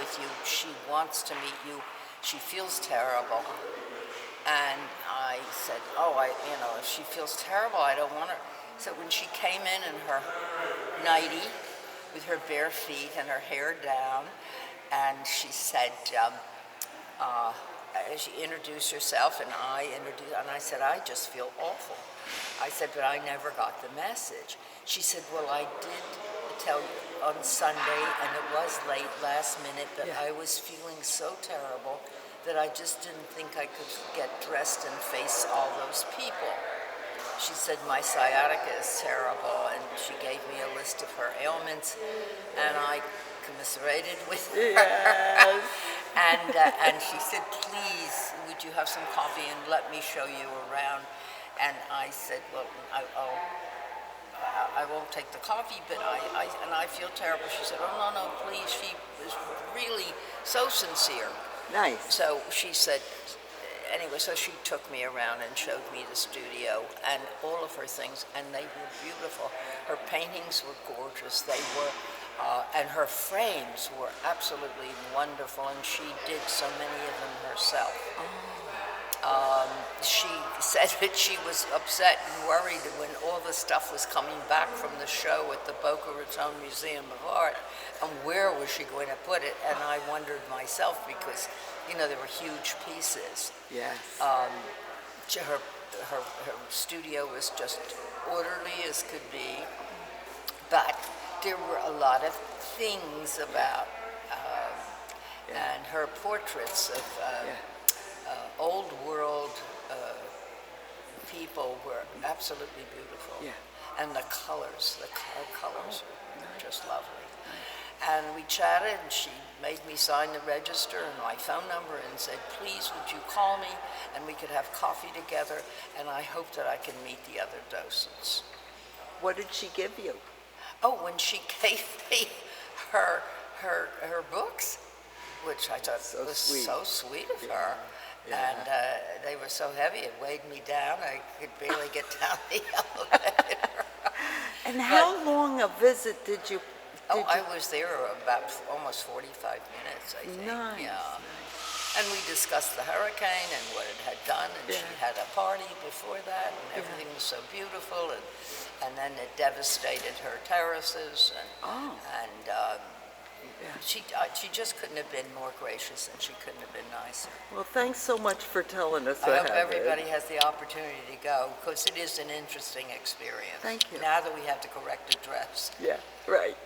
with you. She wants to meet you. She feels terrible. And I said, oh, if she feels terrible, I don't want her. So when she came in her nightie with her bare feet and her hair down, and she said, she introduced herself, and I said, I just feel awful. I said, but I never got the message. She said, well, I did tell you on Sunday, and it was late, last minute, but I was feeling so terrible that I just didn't think I could get dressed and face all those people. She said, my sciatica is terrible, and she gave me a list of her ailments, and I commiserated with her. Yes. And she said, please, would you have some coffee and let me show you around? And I said, well, I won't take the coffee, but I feel terrible. She said, oh, no, please. She was really so sincere. Nice. So she said, anyway, so she took me around and showed me the studio and all of her things, and they were beautiful. Her paintings were gorgeous. They were, and her frames were absolutely wonderful, and she did so many of them herself. She said that she was upset and worried when all the stuff was coming back from the show at the Boca Raton Museum of Art, and where was she going to put it? And I wondered myself because, there were huge pieces. Yes. Her studio was just orderly as could be, but there were a lot of things about, and her portraits of old world people were absolutely beautiful. Yeah. And the colors were just lovely. And we chatted, and she made me sign the register and my phone number and said, please, would you call me and we could have coffee together, and I hope that I can meet the other docents. What did she give you? Oh, when she gave me her books, which I thought was so sweet of her. Yeah. And they were so heavy, it weighed me down. I could barely get down the elevator. And how long a visit did you? I was there about almost 45 minutes, I think. Nice. Yeah. And we discussed the hurricane and what it had done, and she had a party before that, and everything was so beautiful, and then it devastated her terraces, she just couldn't have been more gracious, and she couldn't have been nicer. Well, thanks so much for telling us. I hope everybody has the opportunity to go, because it is an interesting experience. Thank you. Now that we have the correct address. Yeah, right.